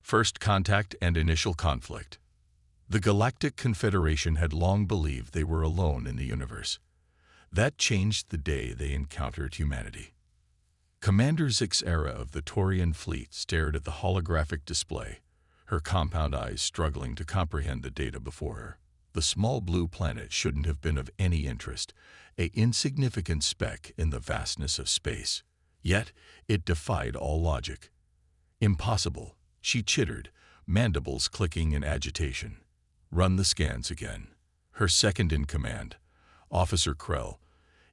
First contact and initial conflict. The Galactic Confederation had long believed they were alone in the universe. That changed the day they encountered humanity. Commander Zixera of the Taurian fleet stared at the holographic display, her compound eyes struggling to comprehend the data before her. The small blue planet shouldn't have been of any interest, an insignificant speck in the vastness of space. Yet it defied all logic. Impossible, she chittered, mandibles clicking in agitation. Run the scans again. Her second-in-command, Officer Krell,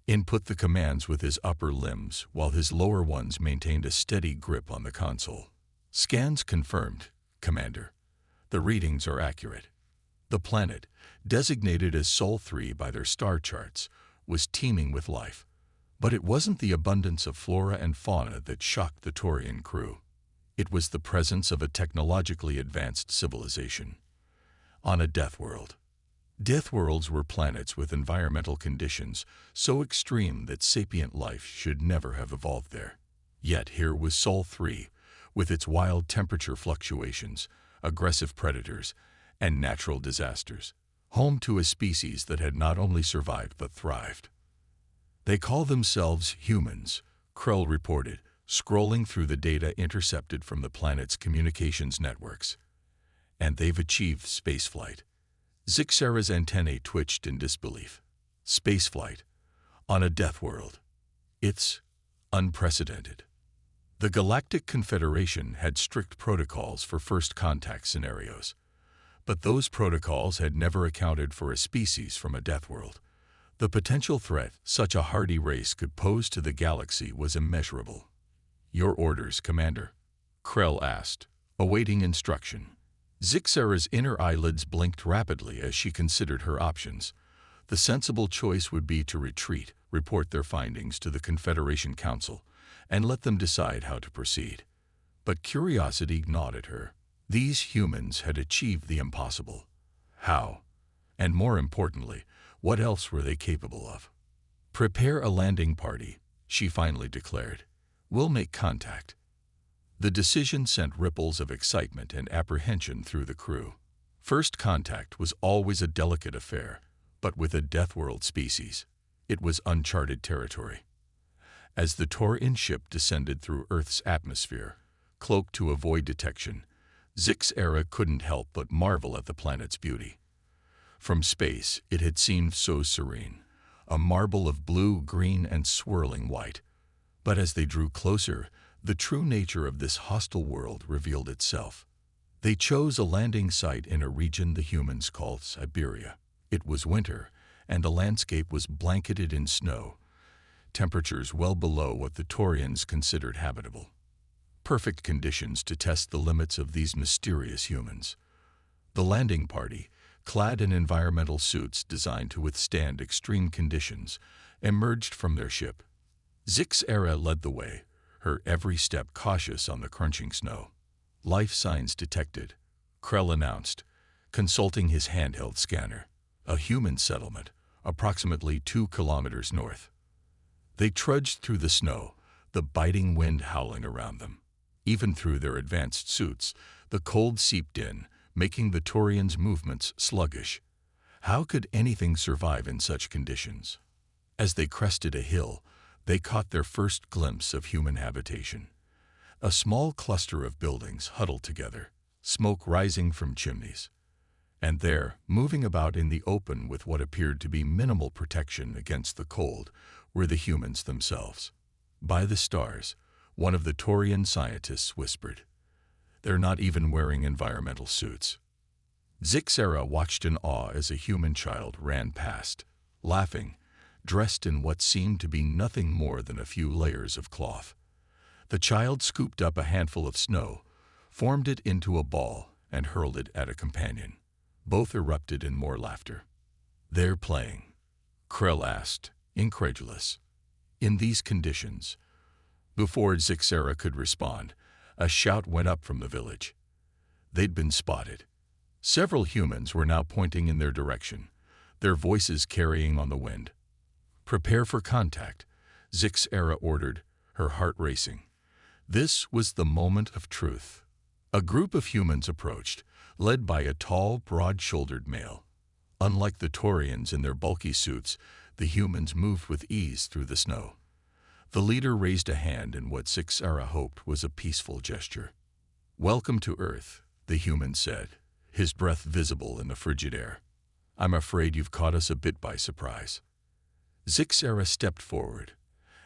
input the commands with his upper limbs while his lower ones maintained a steady grip on the console. Scans confirmed, Commander. The readings are accurate. The planet, designated as Sol 3 by their star charts, was teeming with life. But it wasn't the abundance of flora and fauna that shocked the Taurian crew. It was the presence of a technologically advanced civilization. On a death world. Deathworlds were planets with environmental conditions so extreme that sapient life should never have evolved there. Yet here was Sol 3, with its wild temperature fluctuations, aggressive predators, and natural disasters, home to a species that had not only survived but thrived. They call themselves humans, Krell reported, scrolling through the data intercepted from the planet's communications networks. And they've achieved spaceflight. Zixera's antennae twitched in disbelief. Spaceflight. On a death world. It's unprecedented. The Galactic Confederation had strict protocols for first contact scenarios. But those protocols had never accounted for a species from a death world. The potential threat such a hardy race could pose to the galaxy was immeasurable. Your orders, Commander? Krell asked, awaiting instruction. Zixera's inner eyelids blinked rapidly as she considered her options. The sensible choice would be to retreat, report their findings to the Confederation Council, and let them decide how to proceed. But curiosity gnawed at her. These humans had achieved the impossible. How? And more importantly, what else were they capable of? Prepare a landing party, she finally declared. We'll make contact. The decision sent ripples of excitement and apprehension through the crew. First contact was always a delicate affair, but with a deathworld species, it was uncharted territory. As the Taurian ship descended through Earth's atmosphere, cloaked to avoid detection, Zixera couldn't help but marvel at the planet's beauty. From space, it had seemed so serene, a marble of blue, green, and swirling white. But as they drew closer, the true nature of this hostile world revealed itself. They chose a landing site in a region the humans called Siberia. It was winter, and the landscape was blanketed in snow, temperatures well below what the Taurians considered habitable. Perfect conditions to test the limits of these mysterious humans. The landing party, clad in environmental suits designed to withstand extreme conditions, emerged from their ship. Zixera led the way, her every step cautious on the crunching snow. Life signs detected, Krell announced, consulting his handheld scanner. A human settlement, approximately 2 kilometers north. They trudged through the snow, the biting wind howling around them. Even through their advanced suits, the cold seeped in, making the Taurians' movements sluggish. How could anything survive in such conditions? As they crested a hill, they caught their first glimpse of human habitation. A small cluster of buildings huddled together, smoke rising from chimneys. And there, moving about in the open with what appeared to be minimal protection against the cold, were the humans themselves. By the stars, one of the Taurian scientists whispered. They're not even wearing environmental suits. Zixera watched in awe as a human child ran past, laughing, dressed in what seemed to be nothing more than a few layers of cloth. The child scooped up a handful of snow, formed it into a ball, and hurled it at a companion. Both erupted in more laughter. They're playing, Krell asked, incredulous. In these conditions. Before Zixera could respond, a shout went up from the village. They'd been spotted. Several humans were now pointing in their direction, their voices carrying on the wind. Prepare for contact, Zixera ordered, her heart racing. This was the moment of truth. A group of humans approached, led by a tall, broad-shouldered male. Unlike the Taurians in their bulky suits, the humans moved with ease through the snow. The leader raised a hand in what StorY hoped was a peaceful gesture. "Welcome to Earth," the human said, his breath visible in the frigid air. "I'm afraid you've caught us a bit by surprise." StorY stepped forward,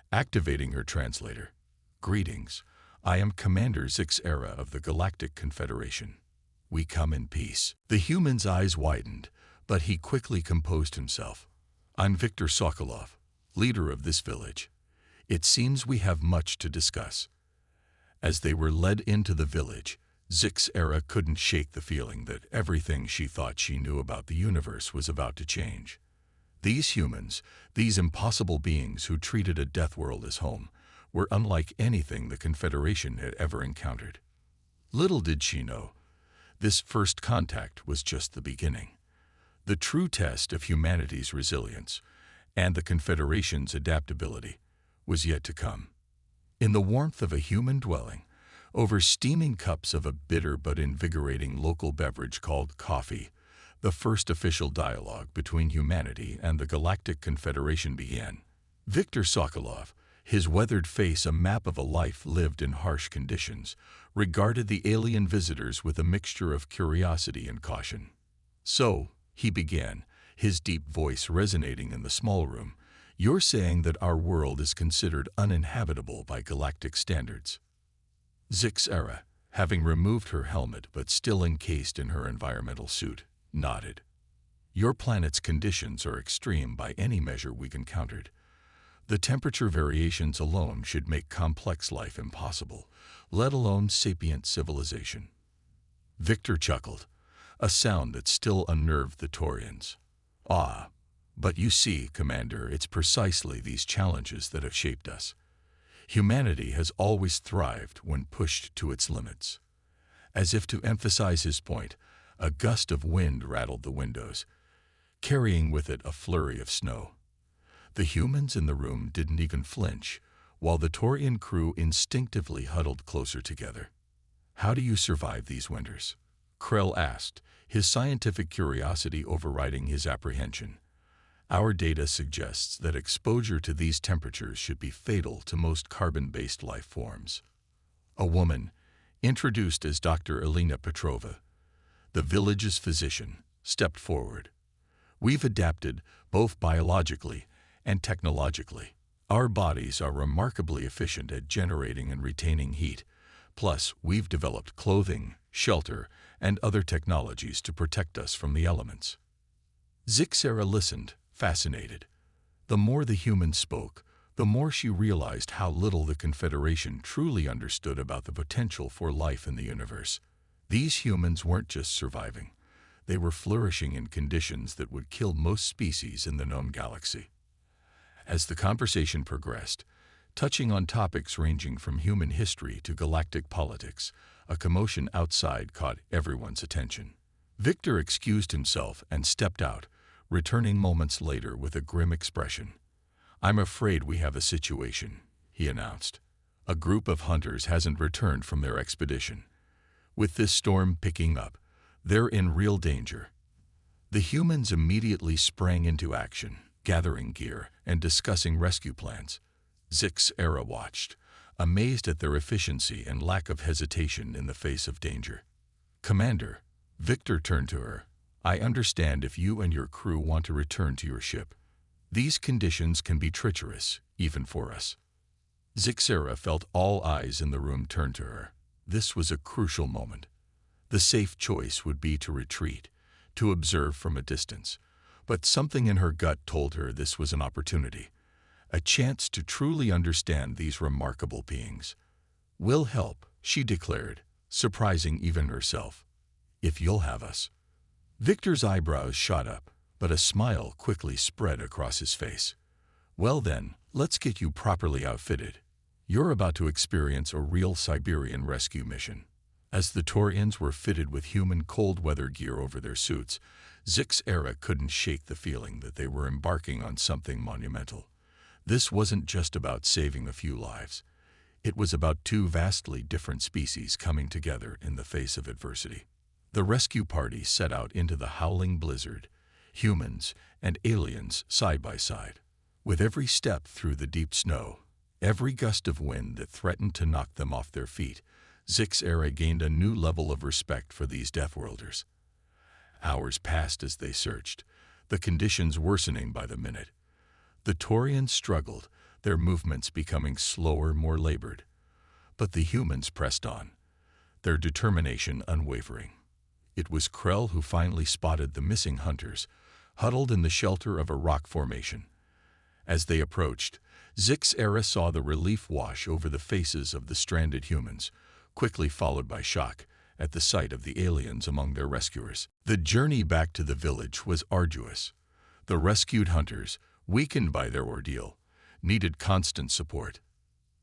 activating her translator. "Greetings. I am Commander StorY of the Galactic Confederation. We come in peace." The human's eyes widened, but he quickly composed himself. "I'm Viktor Sokolov, leader of this village. It seems we have much to discuss." As they were led into the village, StorY couldn't shake the feeling that everything she thought she knew about the universe was about to change. These humans, these impossible beings who treated a death world as home, were unlike anything the Confederation had ever encountered. Little did she know, this first contact was just the beginning. The true test of humanity's resilience and the Confederation's adaptability was yet to come. In the warmth of a human dwelling, over steaming cups of a bitter but invigorating local beverage called coffee, the first official dialogue between humanity and the Galactic Confederation began. Viktor Sokolov, his weathered face a map of a life lived in harsh conditions, regarded the alien visitors with a mixture of curiosity and caution. "So," he began, his deep voice resonating in the small room, "you're saying that our world is considered uninhabitable by galactic standards?" StorY, having removed her helmet but still encased in her environmental suit, nodded. "Your planet's conditions are extreme by any measure we've encountered. The temperature variations alone should make complex life impossible, let alone sapient civilization." Viktor chuckled, a sound that still unnerved the Taurians. "Ah, but you see, Commander, it's precisely these challenges that have shaped us. Humanity has always thrived when pushed to its limits." As if to emphasize his point, a gust of wind rattled the windows, carrying with it a flurry of snow. The humans in the room didn't even flinch, while the Taurian crew instinctively huddled closer together. "How do you survive these winters?" Krell asked, his scientific curiosity overriding his apprehension. "Our data suggests that exposure to these temperatures should be fatal to most carbon-based life forms." A woman, introduced as Dr. Elena Petrova, the village's physician, stepped forward. "We've adapted, both biologically and technologically. Our bodies are remarkably efficient at generating and retaining heat. Plus, we've developed clothing, shelter, and other technologies to protect us from the elements." StorY listened, fascinated. The more the human spoke, the more she realized how little the Confederation truly understood about the potential for life in the universe. These humans weren't just surviving. They were flourishing in conditions that would kill most species in the known galaxy. As the conversation progressed, touching on topics ranging from human history to galactic politics, a commotion outside caught everyone's attention. Viktor excused himself and stepped out, returning moments later with a grim expression. "I'm afraid we have a situation," he announced. "A group of hunters hasn't returned from their expedition. With this storm picking up, they're in real danger." The humans immediately sprang into action, gathering gear and discussing rescue plans. StorY watched, amazed at their efficiency and lack of hesitation in the face of danger. "Commander," Viktor turned to her, "I understand if you and your crew want to return to your ship. These conditions can be treacherous, even for us." StorY felt all eyes in the room turn to her. This was a crucial moment. The safe choice would be to retreat, to observe from a distance. But something in her gut told her this was an opportunity, a chance to truly understand these remarkable beings. "We'll help," she declared, surprising even herself. "If you'll have us." Viktor's eyebrows shot up, but a smile quickly spread across his face. "Well then, let's get you properly outfitted. You're about to experience a real Siberian rescue mission." As the Taurians were fitted with human cold-weather gear over their suits, StorY couldn't shake the feeling that they were embarking on something monumental. This wasn't just about saving a few lives. It was about two vastly different species coming together in the face of adversity. The rescue party set out into the howling blizzard, humans and aliens side by side. With every step through the deep snow, every gust of wind that threatened to knock them off their feet, StorY gained a new level of respect for these Deathworlders. Hours passed as they searched, the conditions worsening by the minute. The Taurians struggled, their movements becoming slower, more labored. But the humans pressed on, their determination unwavering. It was Krell who finally spotted the missing hunters, huddled in the shelter of a rock formation. As they approached, StorY saw the relief wash over the faces of the stranded humans, quickly followed by shock at the sight of the aliens among their rescuers. The journey back to the village was arduous. The rescued hunters, weakened by their ordeal, needed constant support.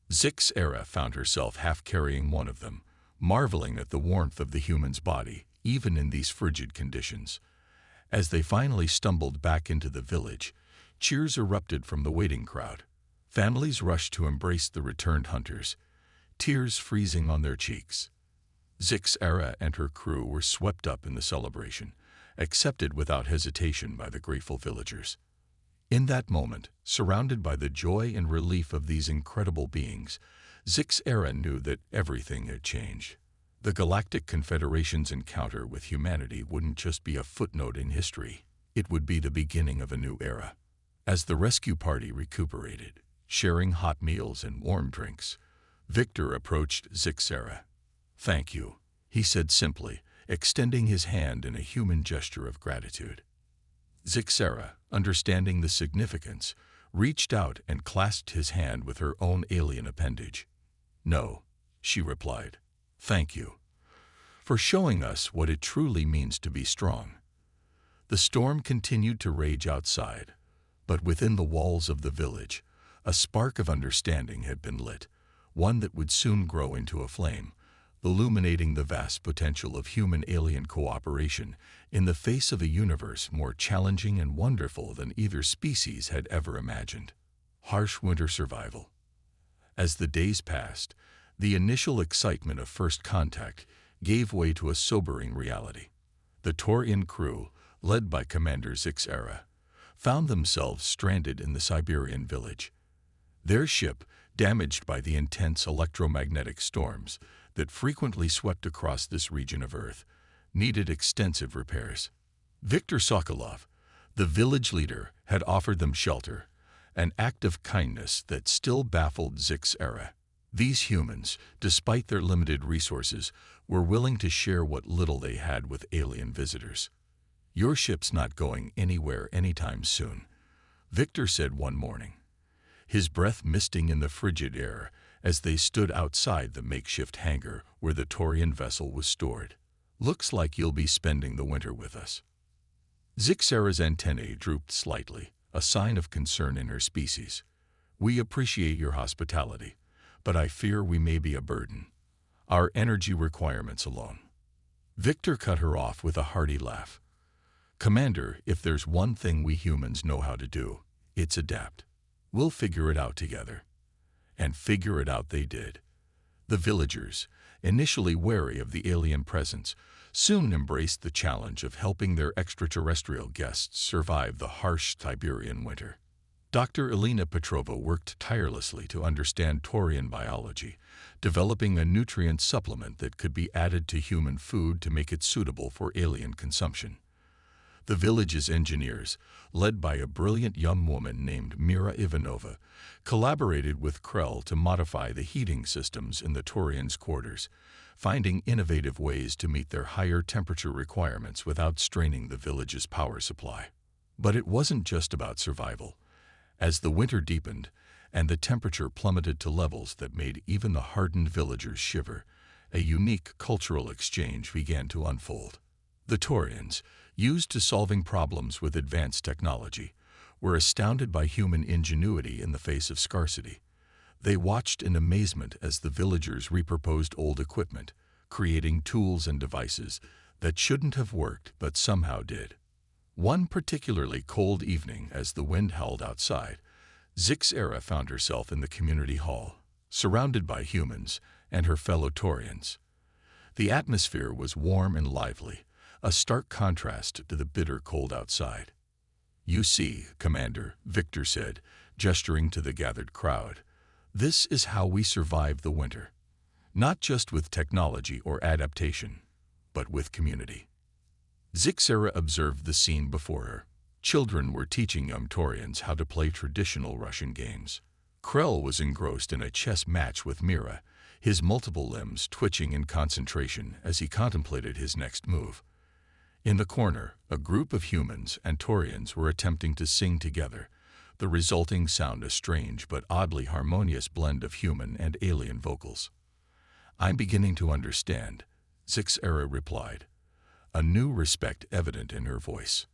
StorY found herself half-carrying one of them, marveling at the warmth of the human's body, even in these frigid conditions. As they finally stumbled back into the village, cheers erupted from the waiting crowd. Families rushed to embrace the returned hunters, tears freezing on their cheeks. StorY and her crew were swept up in the celebration, accepted without hesitation by the grateful villagers. In that moment, surrounded by the joy and relief of these incredible beings, StorY knew that everything had changed. The Galactic Confederation's encounter with humanity wouldn't just be a footnote in history. It would be the beginning of a new era. As the rescue party recuperated, sharing hot meals and warm drinks, Victor approached StorY. "Thank you," he said simply, extending his hand in a human gesture of gratitude. StorY, understanding the significance, reached out and clasped his hand with her own alien appendage. "No," she replied. "Thank you for showing us what it truly means to be strong." The storm continued to rage outside, but within the walls of the village, a spark of understanding had been lit, one that would soon grow into a flame, illuminating the vast potential of human-alien cooperation in the face of a universe more challenging and wonderful than either species had ever imagined. Harsh winter survival. As the days passed, the initial excitement of first contact gave way to a sobering reality. The Taurian crew, led by Commander StorY, found themselves stranded in the Siberian village. Their ship, damaged by the intense electromagnetic storms that frequently swept across this region of Earth, needed extensive repairs. Viktor Sokolov, the village leader, had offered them shelter, an act of kindness that still baffled StorY. These humans, despite their limited resources, were willing to share what little they had with alien visitors. "Your ship's not going anywhere anytime soon," Victor said one morning, his breath misting in the frigid air as they stood outside the makeshift hangar where the Taurian vessel was stored. "Looks like you'll be spending the winter with us." StorY's antennae drooped slightly, a sign of concern in her species. "We appreciate your hospitality, but I fear we may be a burden. Our energy requirements alone." Victor cut her off with a hearty laugh. "Commander, if there's one thing we humans know how to do, it's adapt. We'll figure it out together." And figure it out they did. The villagers, initially wary of the alien presence, soon embraced the challenge of helping their extraterrestrial guests survive the harsh Siberian winter. Dr. Elena Petrova worked tirelessly to understand Taurian biology, developing a nutrient supplement that could be added to human food to make it suitable for alien consumption. The village's engineers, led by a brilliant young woman named Mira Ivanova, collaborated with Krell to modify the heating systems in the Taurians' quarters, finding innovative ways to meet their higher temperature requirements without straining the village's power supply. But it wasn't just about survival. As the winter deepened and the temperature plummeted to levels that made even the hardened villagers shiver, a unique cultural exchange began to unfold. The Taurians, used to solving problems with advanced technology, were astounded by human ingenuity in the face of scarcity. They watched in amazement as the villagers repurposed old equipment, creating tools and devices that shouldn't have worked but somehow did. One particularly cold evening, as the wind howled outside, StorY found herself in the community hall, surrounded by humans and her fellow Taurians. The atmosphere was warm and lively, a stark contrast to the bitter cold outside. "You see, Commander," Victor said, gesturing to the gathered crowd, "this is how we survive the winter. Not just with technology or adaptation, but with community." Zixera observed the scene before her. Children were teaching young Taurians how to play traditional Russian games. Krell was engrossed in a chess match with Mira, his multiple limbs twitching in concentration as he contemplated his next move. In the corner, a group of humans and Taurians were attempting to sing together, the resulting sound a strange but oddly harmonious blend of human and alien vocals. "I'm beginning to understand," Zixera replied, a new respect evident in her voice.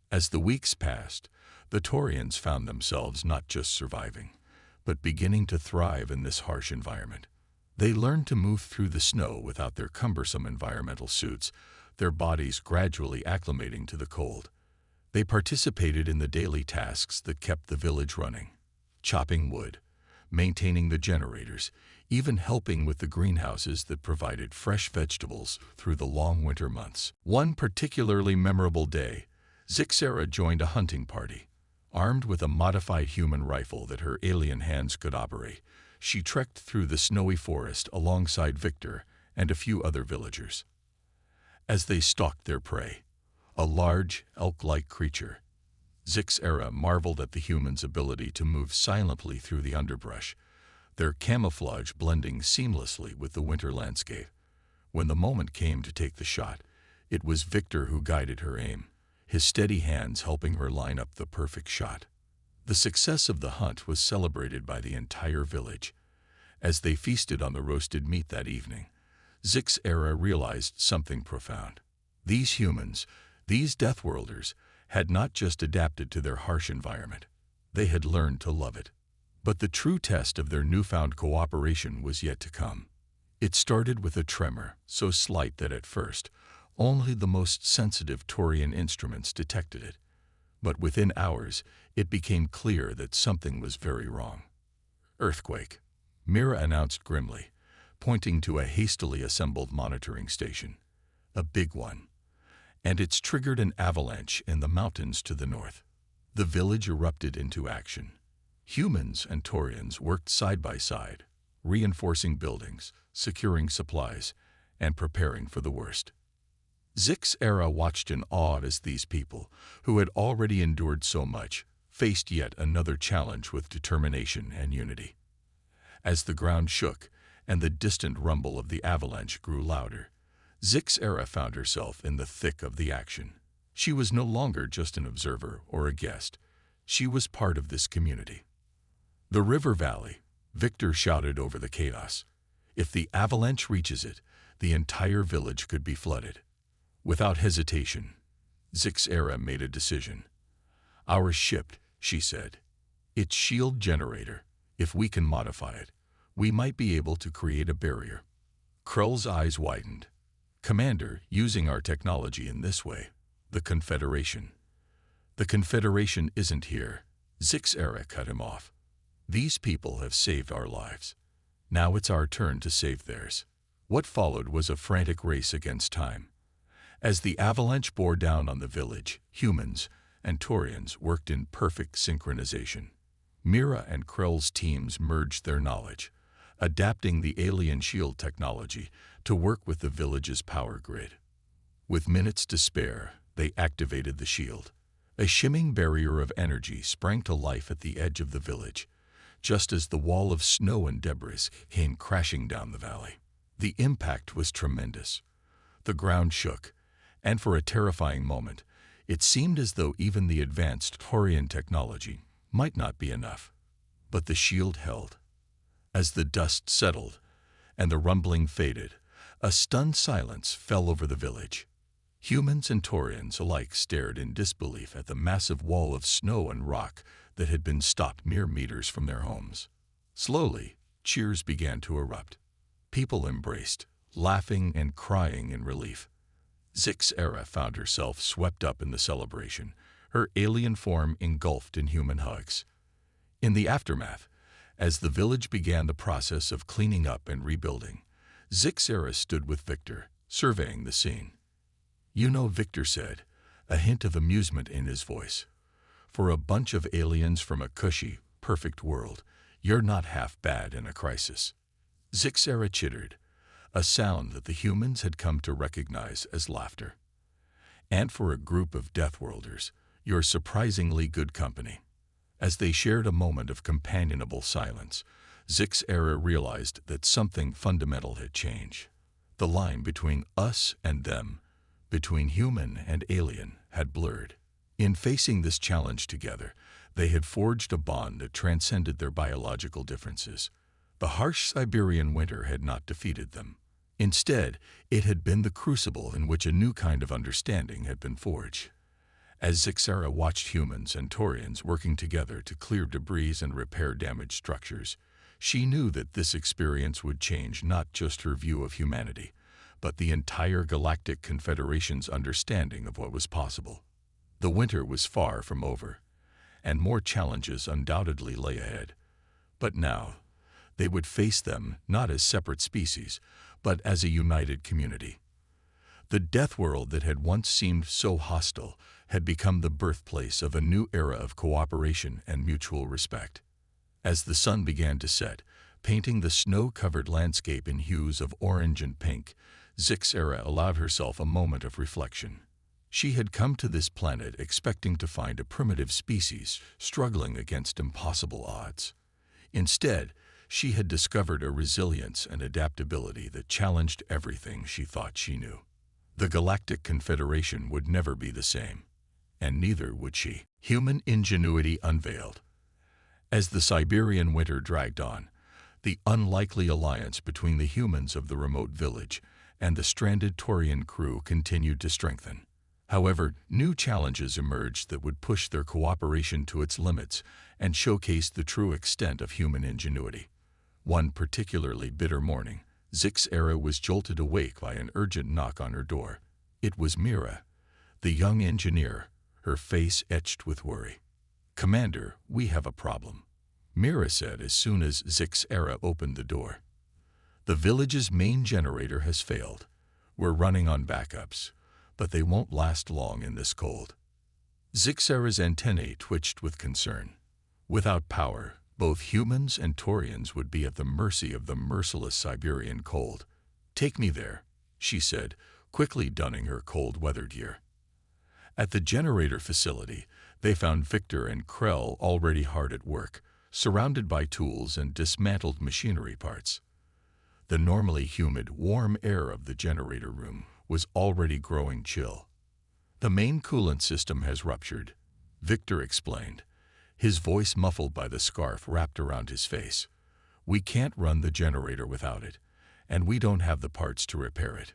As the weeks passed, the Taurians found themselves not just surviving, but beginning to thrive in this harsh environment. They learned to move through the snow without their cumbersome environmental suits, their bodies gradually acclimating to the cold. They participated in the daily tasks that kept the village running, chopping wood, maintaining the generators, even helping with the greenhouses that provided fresh vegetables through the long winter months. One particularly memorable day, Zixera joined a hunting party. Armed with a modified human rifle that her alien hands could operate, she trekked through the snowy forest alongside Victor and a few other villagers. As they stalked their prey, a large, elk-like creature, Zixera marveled at the humans' ability to move silently through the underbrush, their camouflage blending seamlessly with the winter landscape. When the moment came to take the shot, it was Victor who guided her aim, his steady hands helping her line up the perfect shot. The success of the hunt was celebrated by the entire village. As they feasted on the roasted meat that evening, Zixera realized something profound. These humans, these Deathworlders, had not just adapted to their harsh environment, they had learned to love it. But the true test of their newfound cooperation was yet to come. It started with a tremor, so slight that at first, only the most sensitive Taurian instruments detected it. But within hours, it became clear that something was very wrong. "Earthquake," Mira announced grimly, pointing to a hastily assembled monitoring station. "A big one. And it's triggered an avalanche in the mountains to the north." The village erupted into action. Humans and Taurians worked side by side, reinforcing buildings, securing supplies, and preparing for the worst. Zixera watched in awe as these people, who had already endured so much, faced yet another challenge with determination and unity. As the ground shook and the distant rumble of the avalanche grew louder, Zixera found herself in the thick of the action. She was no longer just an observer or a guest. She was part of this community. "The river valley," Victor shouted over the chaos. "If the avalanche reaches it, the entire village could be flooded." Without hesitation, Zixera made a decision. "Our ship," she said. "Its shield generator, if we can modify it, we might be able to create a barrier." Krell's eyes widened. "Commander, using our technology in this way, the Confederation." "The Confederation isn't here," Zixera cut him off. "These people have saved our lives. Now it's our turn to save theirs." What followed was a frantic race against time. As the avalanche bore down on the village, humans and Taurians worked in perfect synchronization. Mira and Krell's teams merged their knowledge, adapting the alien shield technology to work with the village's power grid. With minutes to spare, they activated the shield. A shimming barrier of energy sprang to life at the edge of the village, just as the wall of snow and debris came crashing down the valley. The impact was tremendous. The ground shook, and for a terrifying moment, it seemed as though even the advanced Taurian technology might not be enough. But the shield held. As the dust settled and the rumbling faded, a stunned silence fell over the village. Humans and Taurians alike stared in disbelief at the massive wall of snow and rock that had been stopped mere meters from their homes. Slowly, cheers began to erupt. People embraced, laughing and crying in relief. Zixera found herself swept up in the celebration, her alien form engulfed in human hugs. In the aftermath, As the village began the process of cleaning up and rebuilding, Zixera stood with Victor, surveying the scene. "You know," Victor said, a hint of amusement in his voice, "for a bunch of aliens from a cushy, perfect world, you're not half bad in a crisis." Zixera chittered, a sound that the humans had come to recognize as laughter. "And for a group of Deathworlders, you're surprisingly good company." As they shared a moment of companionable silence, Zixera realized that something fundamental had changed. The line between us and them, between human and alien, had blurred. In facing this challenge together, they had forged a bond that transcended their biological differences. The harsh Siberian winter had not defeated them. Instead, it had been the crucible in which a new kind of understanding had been forged. As Zixera watched humans and Taurians working together to clear debris and repair damaged structures, she knew that this experience would change not just her view of humanity, but the entire Galactic Confederation's understanding of what was possible. The winter was far from over, and more challenges undoubtedly lay ahead. But now, they would face them not as separate species, but as a united community. The Deathworld that had once seemed so hostile had become the birthplace of a new era of cooperation and mutual respect. As the sun began to set, painting the snow-covered landscape in hues of orange and pink, Zixera allowed herself a moment of reflection. She had come to this planet expecting to find a primitive species struggling against impossible odds. Instead, she had discovered a resilience and adaptability that challenged everything she thought she knew. The Galactic Confederation would never be the same, and neither would she. Human ingenuity unveiled. As the Siberian winter dragged on, the unlikely alliance between the humans of the remote village and the stranded Taurian crew continued to strengthen. However, new challenges emerged that would push their cooperation to its limits and showcase the true extent of human ingenuity. One particularly bitter morning, Zixera was jolted awake by an urgent knock on her door. It was Mira, the young engineer, her face etched with worry. "Commander, we have a problem," Mira said as soon as Zixera opened the door. "The village's main generator has failed. We're running on backups, but they won't last long in this cold." Zixera's antennae twitched with concern. Without power, both humans and Taurians would be at the mercy of the merciless Siberian cold. "Take me there," she said, quickly donning her cold weather gear. At the generator facility, they found Victor and Krell already hard at work, surrounded by tools and dismantled machinery parts. The normally humid, warm air of the generator room was already growing chill. "The main coolant system has ruptured," Victor explained, his voice muffled by the scarf wrapped around his face. "We can't run the generator without it, and we don't have the parts to repair it."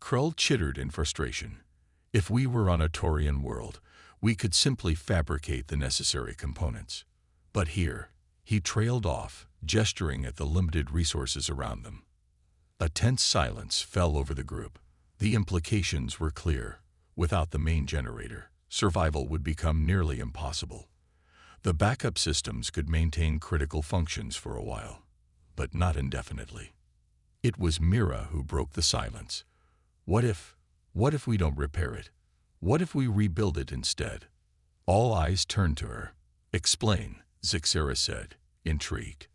Krull chittered in frustration. "If we were on a Taurian world, we could simply fabricate the necessary components. But here," he trailed off, gesturing at the limited resources around them. A tense silence fell over the group. The implications were clear. Without the main generator, survival would become nearly impossible. The backup systems could maintain critical functions for a while, but not indefinitely. It was Mira who broke the silence. What if we don't repair it? What if we rebuild it instead?" All eyes turned to her. "Explain," Zixera said, intrigued.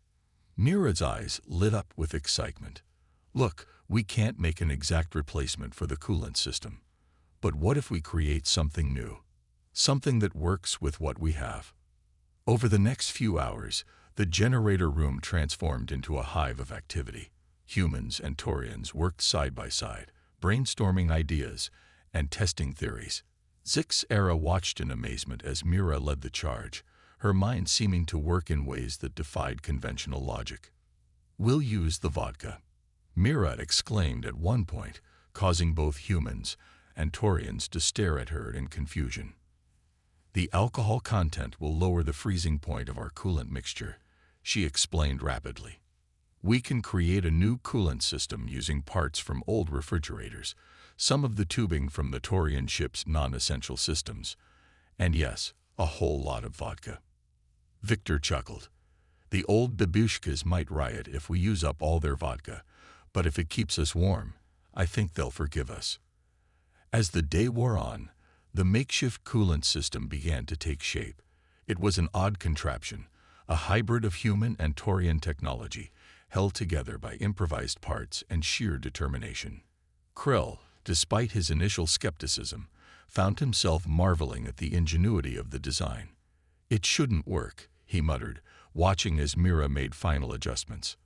Mira's eyes lit up with excitement. "Look, we can't make an exact replacement for the coolant system. But what if we create something new? Something that works with what we have?" Over the next few hours, the generator room transformed into a hive of activity. Humans and Taurians worked side by side, brainstorming ideas and testing theories. Zixera watched in amazement as Mira led the charge, her mind seeming to work in ways that defied conventional logic. "We'll use the vodka," Mira exclaimed at one point, causing both humans and Taurians to stare at her in confusion. "The alcohol content will lower the freezing point of our coolant mixture," she explained rapidly. "We can create a new coolant system using parts from old refrigerators, some of the tubing from the Taurian ship's non-essential systems, and yes, a whole lot of vodka." Victor chuckled. The old babushkas might riot if we use up all their vodka, but if it keeps us warm, I think they'll forgive us. As the day wore on, the makeshift coolant system began to take shape. It was an odd contraption, a hybrid of human and Taurian technology, held together by improvised parts and sheer determination. Krell, despite his initial skepticism, found himself marveling at the ingenuity of the design. "It shouldn't work," he muttered, watching as Mira made final adjustments.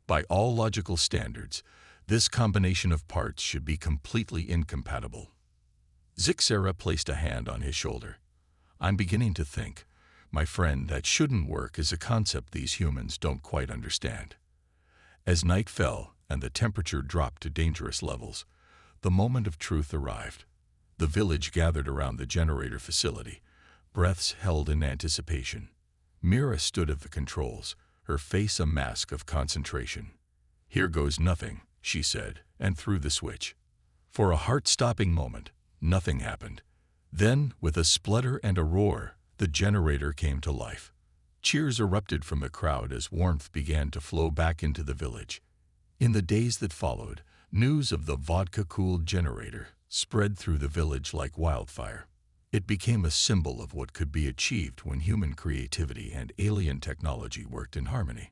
By all logical standards, this combination of parts should be completely incompatible. Zixera placed a hand on his shoulder. "I'm beginning to think, my friend, that shouldn't work is a concept these humans don't quite understand." As night fell and the temperature dropped to dangerous levels, the moment of truth arrived. The village gathered around the generator facility, breaths held in anticipation. Mira stood at the controls, her face a mask of concentration. "Here goes nothing," she said, and threw the switch. For a heart-stopping moment, nothing happened. Then, with a splutter and a roar, the generator came to life. Cheers erupted from the crowd as warmth began to flow back into the village. In the days that followed, news of the vodka-cooled generator spread through the village like wildfire. It became a symbol of what could be achieved when human creativity and alien technology worked in harmony.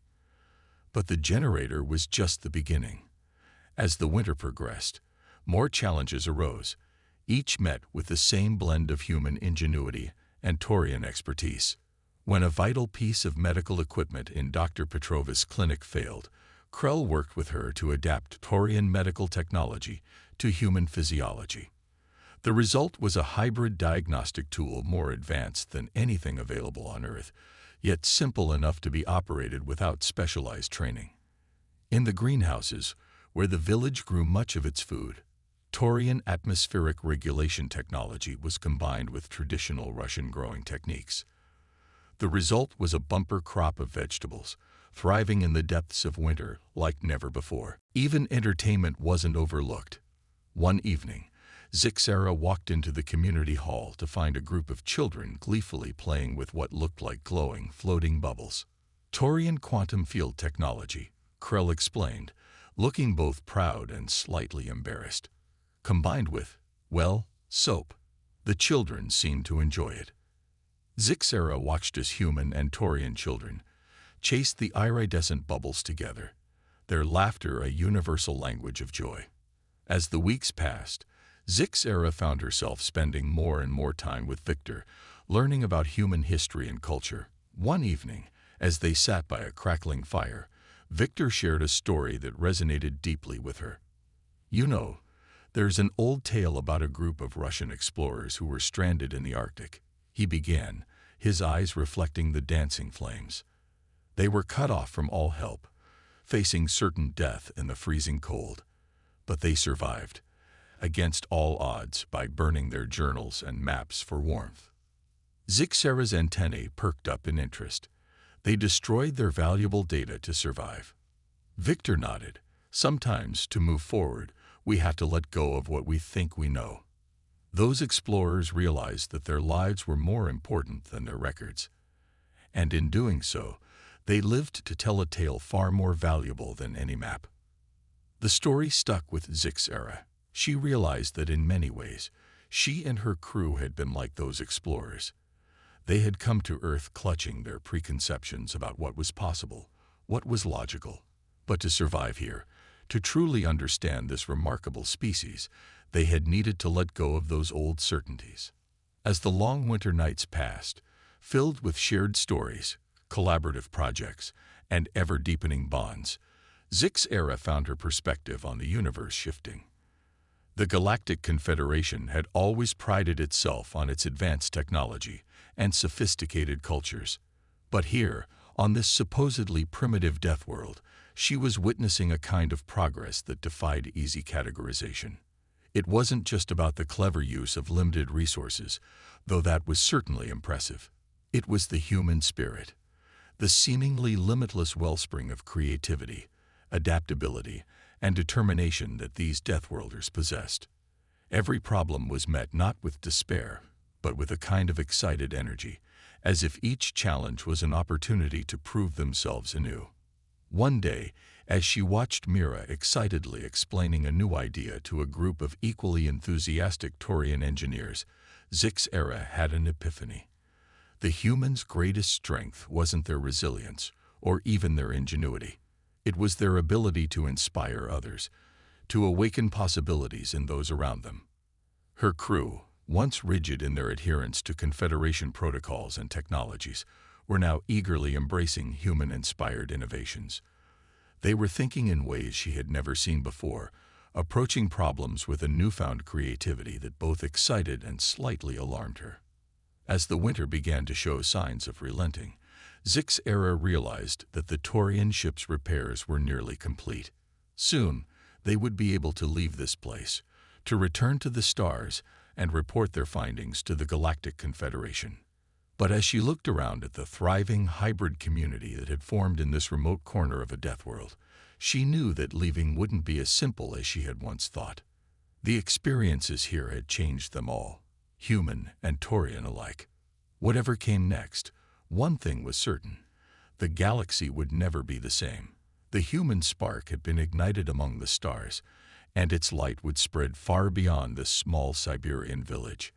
But the generator was just the beginning. As the winter progressed, more challenges arose, each met with the same blend of human ingenuity and Taurian expertise. When a vital piece of medical equipment in Dr. Petrova's clinic failed, Krell worked with her to adapt Taurian medical technology to human physiology. The result was a hybrid diagnostic tool more advanced than anything available on Earth, yet simple enough to be operated without specialized training. In the greenhouses, where the village grew much of its food, Taurian atmospheric regulation technology was combined with traditional Russian growing techniques. The result was a bumper crop of vegetables, thriving in the depths of winter like never before. Even entertainment wasn't overlooked. One evening, Zixera walked into the community hall to find a group of children gleefully playing with what looked like glowing, floating bubbles. "Taurian quantum field technology," Krell explained, looking both proud and slightly embarrassed. "Combined with, well, soap." The children seemed to enjoy it. Zixera watched as human and Taurian children chased the iridescent bubbles together, their laughter a universal language of joy. As the weeks passed, Zixera found herself spending more and more time with Victor, learning about human history and culture. One evening, as they sat by a crackling fire, Victor shared a story that resonated deeply with her. "You know, there's an old tale about a group of Russian explorers who were stranded in the Arctic," he began, his eyes reflecting the dancing flames. "They were cut off from all help, facing certain death in the freezing cold. But they survived, against all odds, by burning their journals and maps for warmth." Zixera's antennae perked up in interest. They destroyed their valuable data to survive. Victor nodded. "Sometimes, to move forward, we have to let go of what we think we know." Those explorers realized that their lives were more important than their records. And in doing so, they lived to tell a tale far more valuable than any map. The story stuck with Zixera. She realized that in many ways, she and her crew had been like those explorers. They had come to Earth clutching their preconceptions about what was possible, what was logical. But to survive here, to truly understand this remarkable species, they had needed to let go of those old certainties. As the long winter nights passed, filled with shared stories, collaborative projects, and ever-deepening bonds, Zixera found her perspective on the universe shifting. The Galactic Confederation had always prided itself on its advanced technology and sophisticated cultures. But here, on this supposedly primitive death world, she was witnessing a kind of progress that defied easy categorization. It wasn't just about the clever use of limited resources, though that was certainly impressive. It was the human spirit, the seemingly limitless wellspring of creativity, adaptability, and determination that these Deathworlders possessed. Every problem was met not with despair, but with a kind of excited energy, as if each challenge was an opportunity to prove themselves anew. One day, as she watched Mira excitedly explaining a new idea to a group of equally enthusiastic Taurian engineers, Zixera had an epiphany. The humans' greatest strength wasn't their resilience, or even their ingenuity. It was their ability to inspire others, to awaken possibilities in those around them. Her crew, once rigid in their adherence to Confederation protocols and technologies, were now eagerly embracing human-inspired innovations. They were thinking in ways she had never seen before, approaching problems with a newfound creativity that both excited and slightly alarmed her. As the winter began to show signs of relenting, Zixera realized that the Taurian ship's repairs were nearly complete. Soon, they would be able to leave this place, to return to the stars and report their findings to the Galactic Confederation. But as she looked around at the thriving hybrid community that had formed in this remote corner of a death world, she knew that leaving wouldn't be as simple as she had once thought. The experiences here had changed them all, human and Taurian alike. Whatever came next, one thing was certain: the galaxy would never be the same. The human spark had been ignited among the stars, and its light would spread far beyond this small Siberian village.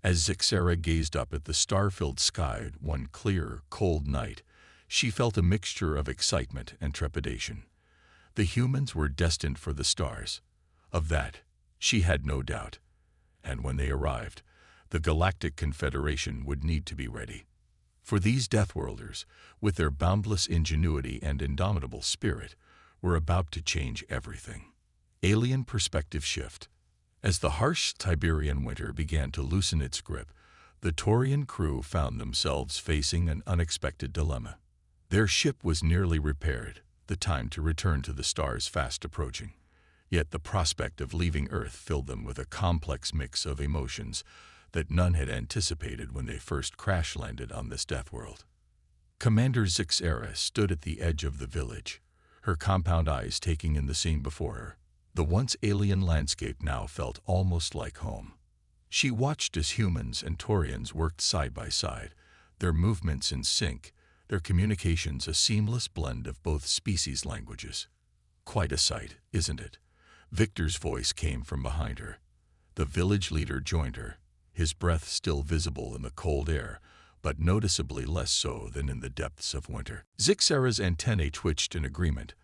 As Zixera gazed up at the star-filled sky one clear, cold night, she felt a mixture of excitement and trepidation. The humans were destined for the stars. Of that, she had no doubt. And when they arrived, the Galactic Confederation would need to be ready. For these Deathworlders, with their boundless ingenuity and indomitable spirit, were about to change everything. Alien perspective shift. As the harsh Siberian winter began to loosen its grip, the Taurian crew found themselves facing an unexpected dilemma. Their ship was nearly repaired, the time to return to the stars fast approaching. Yet the prospect of leaving Earth filled them with a complex mix of emotions that none had anticipated when they first crash-landed on this death world. Commander Zixera stood at the edge of the village, her compound eyes taking in the scene before her. The once alien landscape now felt almost like home. She watched as humans and Taurians worked side by side, their movements in sync, their communications a seamless blend of both species' languages. Quite a sight, isn't it? Victor's voice came from behind her. The village leader joined her, his breath still visible in the cold air, but noticeably less so than in the depths of winter. Zixera's antennae twitched in agreement.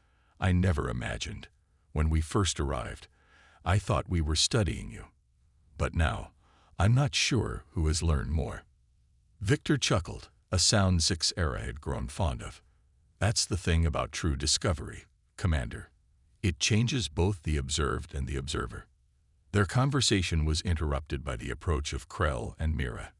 "I never imagined. When we first arrived, I thought we were studying you. But now, I'm not sure who has learned more." Victor chuckled, a sound Zixera had grown fond of. "That's the thing about true discovery, Commander. It changes both the observed and the observer." Their conversation was interrupted by the approach of Krell and Mira.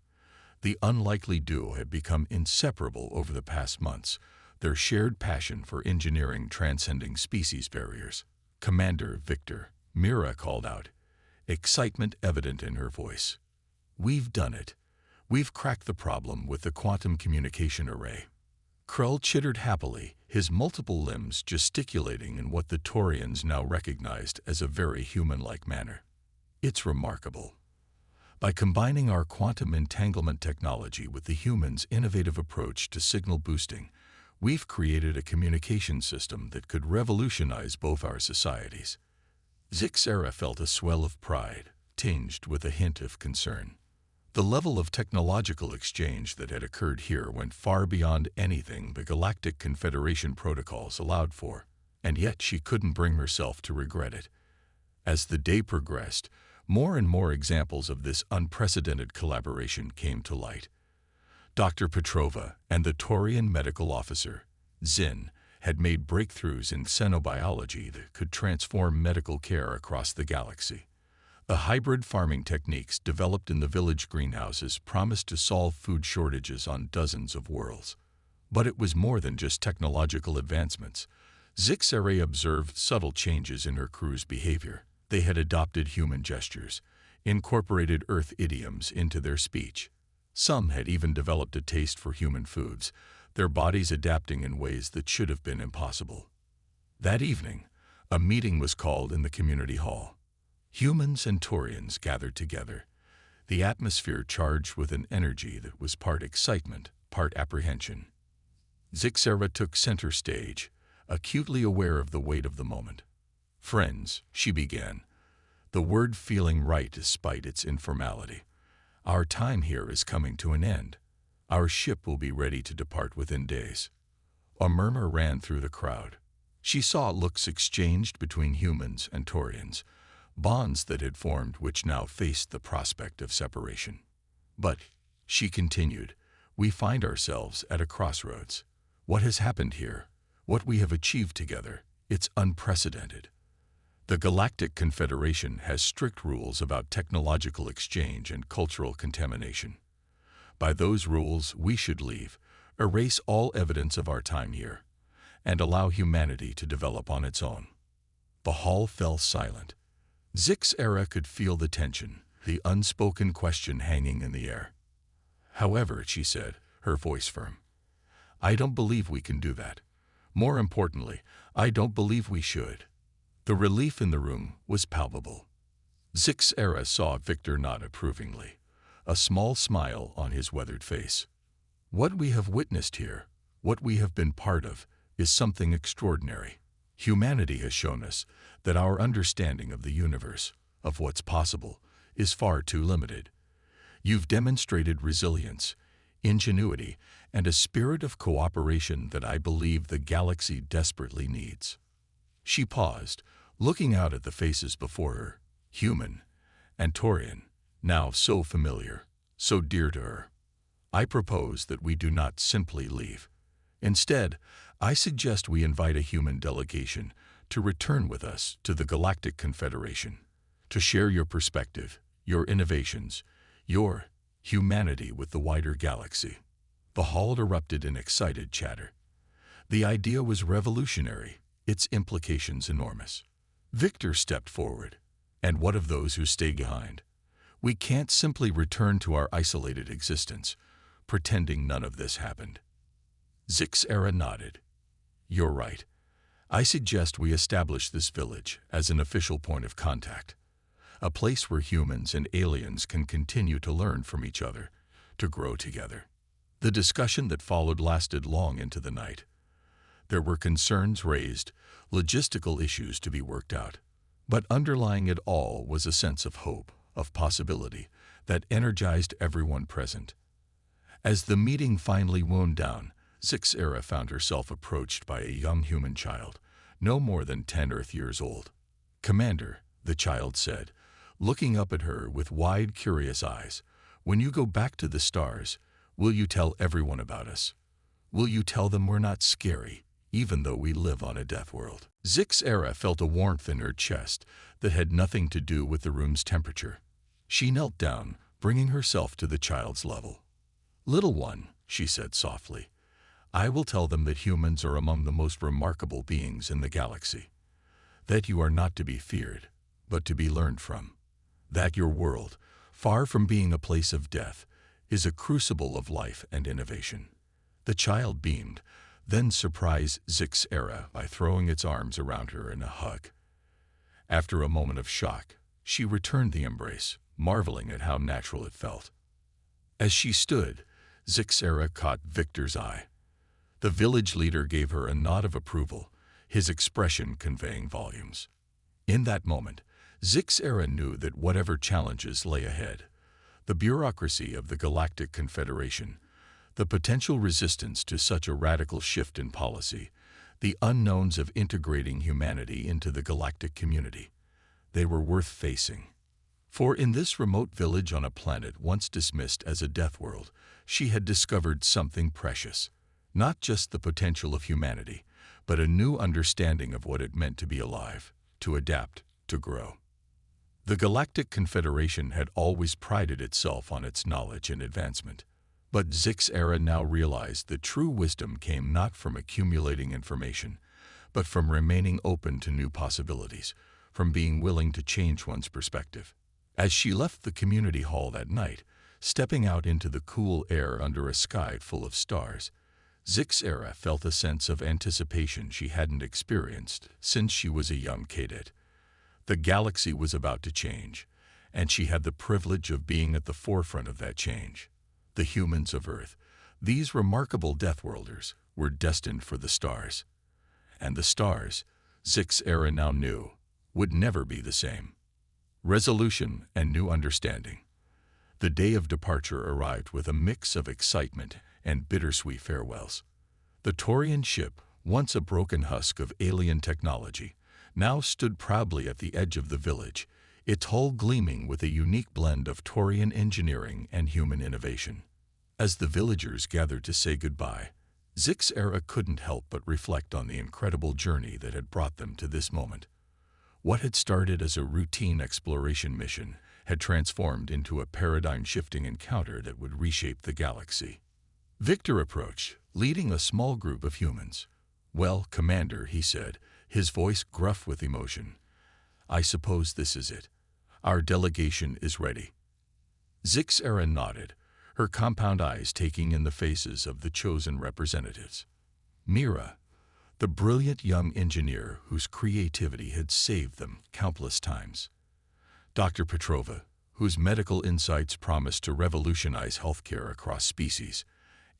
The unlikely duo had become inseparable over the past months, their shared passion for engineering transcending species barriers. "Commander Victor," Mira called out, excitement evident in her voice. "We've done it. We've cracked the problem with the quantum communication array." Krell chittered happily, his multiple limbs gesticulating in what the Taurians now recognized as a very human-like manner. "It's remarkable. By combining our quantum entanglement technology with the humans' innovative approach to signal boosting, we've created a communication system that could revolutionize both our societies." Zixera felt a swell of pride, tinged with a hint of concern. The level of technological exchange that had occurred here went far beyond anything the Galactic Confederation protocols allowed for, and yet she couldn't bring herself to regret it. As the day progressed, more and more examples of this unprecedented collaboration came to light. Dr. Petrova and the Taurian medical officer, Zin, had made breakthroughs in xenobiology that could transform medical care across the galaxy. The hybrid farming techniques developed in the village greenhouses promised to solve food shortages on dozens of worlds. But it was more than just technological advancements. Zixera observed subtle changes in her crew's behavior. They had adopted human gestures, incorporated Earth idioms into their speech. Some had even developed a taste for human foods, their bodies adapting in ways that should have been impossible. That evening, a meeting was called in the community hall. Humans and Taurians gathered together. the atmosphere charged with an energy that was part excitement, part apprehension. Zixera took center stage, acutely aware of the weight of the moment. "Friends," she began, the word feeling right despite its informality. "Our time here is coming to an end. Our ship will be ready to depart within days." A murmur ran through the crowd. She saw looks exchanged between humans and Taurians, bonds that had formed which now faced the prospect of separation. "But," she continued, "we find ourselves at a crossroads. What has happened here, what we have achieved together, it's unprecedented. The Galactic Confederation has strict rules about technological exchange and cultural contamination. By those rules, we should leave, erase all evidence of our time here, and allow humanity to develop on its own." The hall fell silent. Zixera could feel the tension, the unspoken question hanging in the air. "However," she said, her voice firm, "I don't believe we can do that. More importantly, I don't believe we should." The relief in the room was palpable. Zixera saw Victor nod approvingly, a small smile on his weathered face. "What we have witnessed here, what we have been part of, is something extraordinary. Humanity has shown us that our understanding of the universe, of what's possible, is far too limited. You've demonstrated resilience, ingenuity, and a spirit of cooperation that I believe the galaxy desperately needs." She paused, looking out at the faces before her, human and Taurian, now so familiar, so dear to her. "I propose that we do not simply leave. Instead, I suggest we invite a human delegation to return with us to the Galactic Confederation, to share your perspective, your innovations, your humanity with the wider galaxy." The hall erupted in excited chatter. The idea was revolutionary, its implications enormous. Victor stepped forward. "And what of those who stay behind? We can't simply return to our isolated existence, pretending none of this happened." Zixera nodded. "You're right. I suggest we establish this village as an official point of contact, a place where humans and aliens can continue to learn from each other, to grow together." The discussion that followed lasted long into the night. There were concerns raised, logistical issues to be worked out, but underlying it all was a sense of hope, of possibility, that energized everyone present. As the meeting finally wound down, Zixera found herself approached by a young human child, no more than 10 Earth years old. "Commander," the child said, looking up at her with wide, curious eyes, "when you go back to the stars, will you tell everyone about us? Will you tell them we're not scary, even though we live on a death world?" Zixera felt a warmth in her chest that had nothing to do with the room's temperature. She knelt down, bringing herself to the child's level. "Little one," she said softly, "I will tell them that humans are among the most remarkable beings in the galaxy. That you are not to be feared, but to be learned from. That your world, far from being a place of death, is a crucible of life and innovation." The child beamed, then surprised Zixera by throwing its arms around her in a hug. After a moment of shock, she returned the embrace, marveling at how natural it felt. As she stood, Zixera caught Victor's eye. The village leader gave her a nod of approval, his expression conveying volumes. In that moment, Zixera knew that whatever challenges lay ahead, the bureaucracy of the Galactic Confederation, the potential resistance to such a radical shift in policy, the unknowns of integrating humanity into the galactic community, they were worth facing. For in this remote village on a planet once dismissed as a death world, she had discovered something precious. Not just the potential of humanity, but a new understanding of what it meant to be alive, to adapt, to grow. The Galactic Confederation had always prided itself on its knowledge and advancement, but Zixera now realized that true wisdom came not from accumulating information, but from remaining open to new possibilities, from being willing to change one's perspective. As she left the community hall that night, stepping out into the cool air under a sky full of stars, Zixera felt a sense of anticipation she hadn't experienced since she was a young cadet. The galaxy was about to change, and she had the privilege of being at the forefront of that change. The humans of Earth, these remarkable Deathworlders, were destined for the stars. And the stars, Zix-Era now knew, would never be the same. Resolution and new understanding. The day of departure arrived with a mix of excitement and bittersweet farewells. The Taurian ship, once a broken husk of alien technology, now stood proudly at the edge of the village, its hull gleaming with a unique blend of Taurian engineering and human innovation. As the villagers gathered to say goodbye, Zix-Era couldn't help but reflect on the incredible journey that had brought them to this moment. What had started as a routine exploration mission had transformed into a paradigm-shifting encounter that would reshape the galaxy. Victor approached, leading a small group of humans. "Well, Commander," he said, his voice gruff with emotion, "I suppose this is it. Our delegation is ready." Zix-Era nodded, her compound eyes taking in the faces of the chosen representatives. Mira, the brilliant young engineer whose creativity had saved them countless times. Dr. Petrova, whose medical insights promised to revolutionize healthcare across species.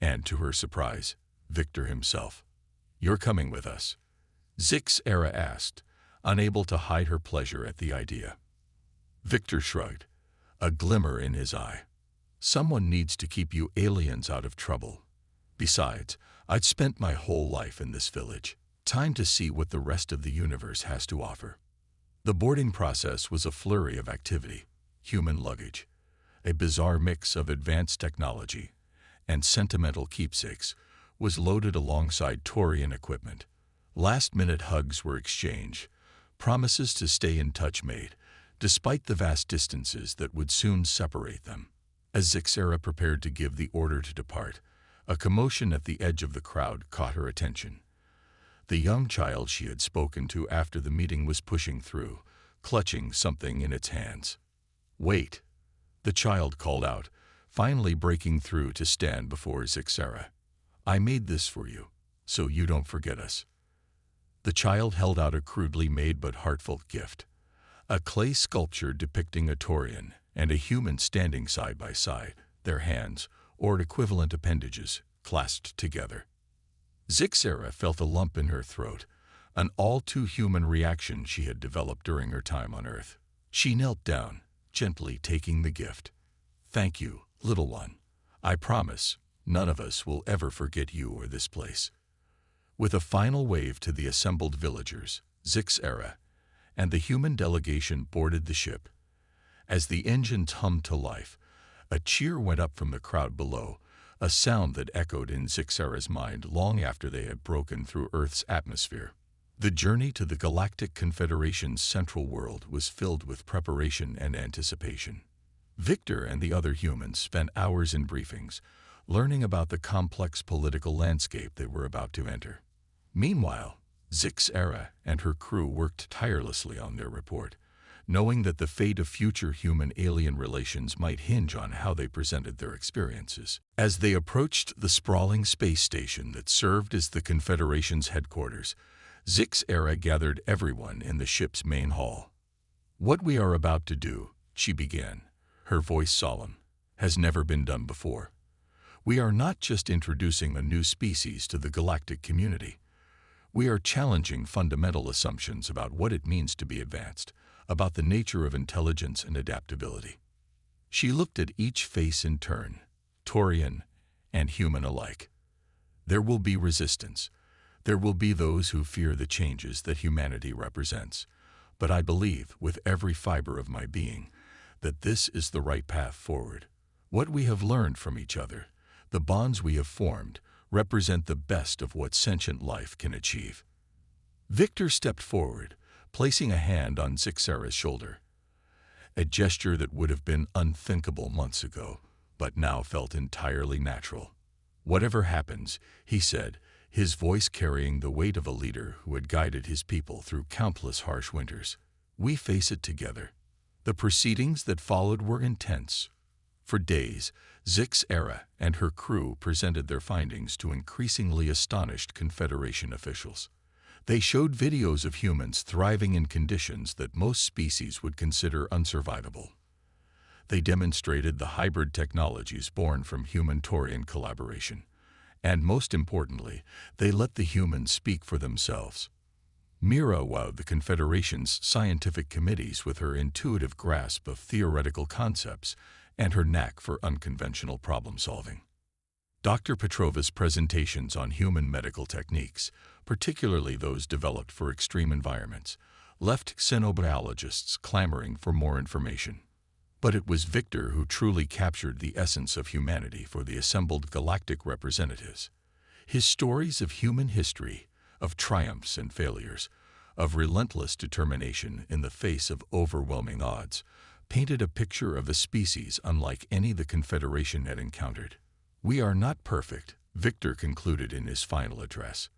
And to her surprise, Victor himself. "You're coming with us?" Zix-Era asked, unable to hide her pleasure at the idea. Victor shrugged, a glimmer in his eye. "Someone needs to keep you aliens out of trouble. Besides, I'd spent my whole life in this village. Time to see what the rest of the universe has to offer." The boarding process was a flurry of activity. Human luggage, a bizarre mix of advanced technology and sentimental keepsakes, was loaded alongside Taurian equipment. Last-minute hugs were exchanged, promises to stay in touch made, despite the vast distances that would soon separate them. As Zix-Era prepared to give the order to depart, a commotion at the edge of the crowd caught her attention. The young child she had spoken to after the meeting was pushing through, clutching something in its hands. "Wait," the child called out, finally breaking through to stand before Zix-Era. "I made this for you, so you don't forget us." The child held out a crudely made but heartfelt gift, a clay sculpture depicting a Taurian and a human standing side by side, their hands, or equivalent appendages, clasped together. Zix-Era felt a lump in her throat, an all-too-human reaction she had developed during her time on Earth. She knelt down, gently taking the gift. "Thank you, little one. I promise, none of us will ever forget you or this place." With a final wave to the assembled villagers, Zix-Era and the human delegation boarded the ship. As the engines hummed to life, a cheer went up from the crowd below, a sound that echoed in Zix-Era's mind long after they had broken through Earth's atmosphere. The journey to the Galactic Confederation's central world was filled with preparation and anticipation. Victor and the other humans spent hours in briefings, learning about the complex political landscape they were about to enter. Meanwhile, Zix-Era and her crew worked tirelessly on their report, knowing that the fate of future human-alien relations might hinge on how they presented their experiences. As they approached the sprawling space station that served as the Confederation's headquarters, Zix-Era gathered everyone in the ship's main hall. "What we are about to do," she began, her voice solemn, "has never been done before. We are not just introducing a new species to the galactic community. We are challenging fundamental assumptions about what it means to be advanced, about the nature of intelligence and adaptability." She looked at each face in turn, Taurian and human alike. There will be resistance. There will be those who fear the changes that humanity represents. But I believe, with every fiber of my being, that this is the right path forward. What we have learned from each other, the bonds we have formed, represent the best of what sentient life can achieve. Victor stepped forward, placing a hand on Zix-Era's shoulder. A gesture that would have been unthinkable months ago, but now felt entirely natural. "Whatever happens," he said, his voice carrying the weight of a leader who had guided his people through countless harsh winters, "we face it together." The proceedings that followed were intense. For days, Zix-Era and her crew presented their findings to increasingly astonished Confederation officials. They showed videos of humans thriving in conditions that most species would consider unsurvivable. They demonstrated the hybrid technologies born from human-Taurian collaboration. And most importantly, they let the humans speak for themselves. Mira wowed the Confederation's scientific committees with her intuitive grasp of theoretical concepts and her knack for unconventional problem-solving. Dr. Petrova's presentations on human medical techniques, particularly those developed for extreme environments, left xenobiologists clamoring for more information. But it was Victor who truly captured the essence of humanity for the assembled galactic representatives. His stories of human history, of triumphs and failures, of relentless determination in the face of overwhelming odds, painted a picture of a species unlike any the Confederation had encountered. "We are not perfect," Victor concluded in his final address.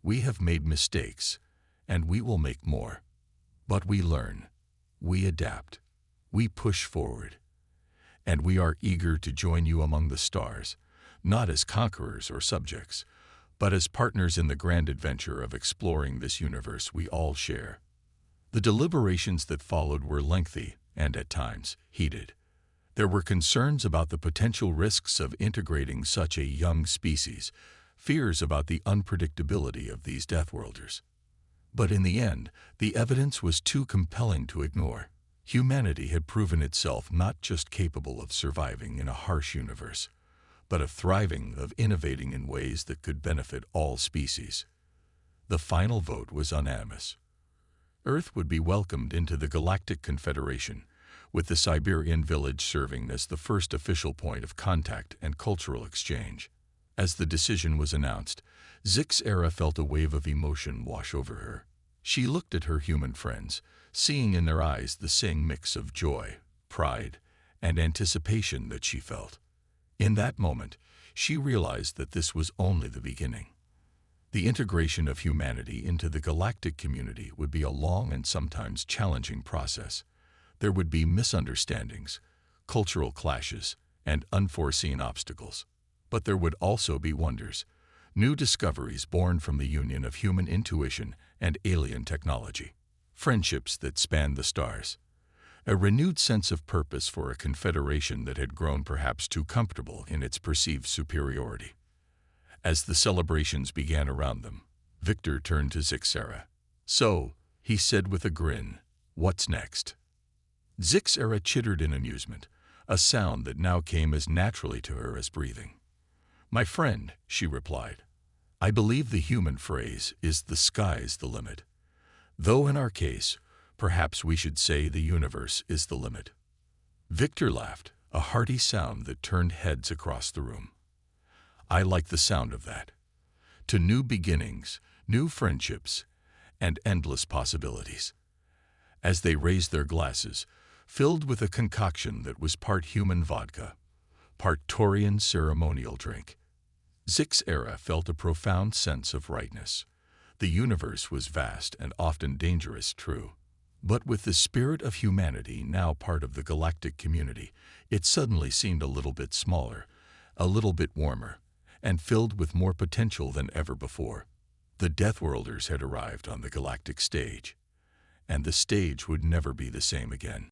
"We have made mistakes, and we will make more. But we learn, we adapt, we push forward, and we are eager to join you among the stars, not as conquerors or subjects, but as partners in the grand adventure of exploring this universe we all share." The deliberations that followed were lengthy and, at times, heated. There were concerns about the potential risks of integrating such a young species, fears about the unpredictability of these Deathworlders. But in the end, the evidence was too compelling to ignore. Humanity had proven itself not just capable of surviving in a harsh universe, but of thriving, of innovating in ways that could benefit all species. The final vote was unanimous. Earth would be welcomed into the Galactic Confederation, with the Siberian village serving as the first official point of contact and cultural exchange. As the decision was announced, Zixera felt a wave of emotion wash over her. She looked at her human friends, seeing in their eyes the same mix of joy, pride, and anticipation that she felt. In that moment, she realized that this was only the beginning. The integration of humanity into the galactic community would be a long and sometimes challenging process. There would be misunderstandings, cultural clashes, and unforeseen obstacles. But there would also be wonders, new discoveries born from the union of human intuition and alien technology, friendships that spanned the stars, a renewed sense of purpose for a confederation that had grown perhaps too comfortable in its perceived superiority. As the celebrations began around them, Victor turned to Zixera. "So," he said with a grin, "what's next?" Zixera chittered in amusement, a sound that now came as naturally to her as breathing. "My friend," she replied, "I believe the human phrase is 'the sky's the limit.' Though in our case, perhaps we should say the universe is the limit." Victor laughed, a hearty sound that turned heads across the room. "I like the sound of that. To new beginnings, new friendships, and endless possibilities." As they raised their glasses, filled with a concoction that was part human vodka, part Taurian ceremonial drink, Zixera felt a profound sense of rightness. The universe was vast and often dangerous, true. But with the spirit of humanity now part of the galactic community, it suddenly seemed a little bit smaller, a little bit warmer, and filled with more potential than ever before. The Deathworlders had arrived on the galactic stage, and the stage would never be the same again.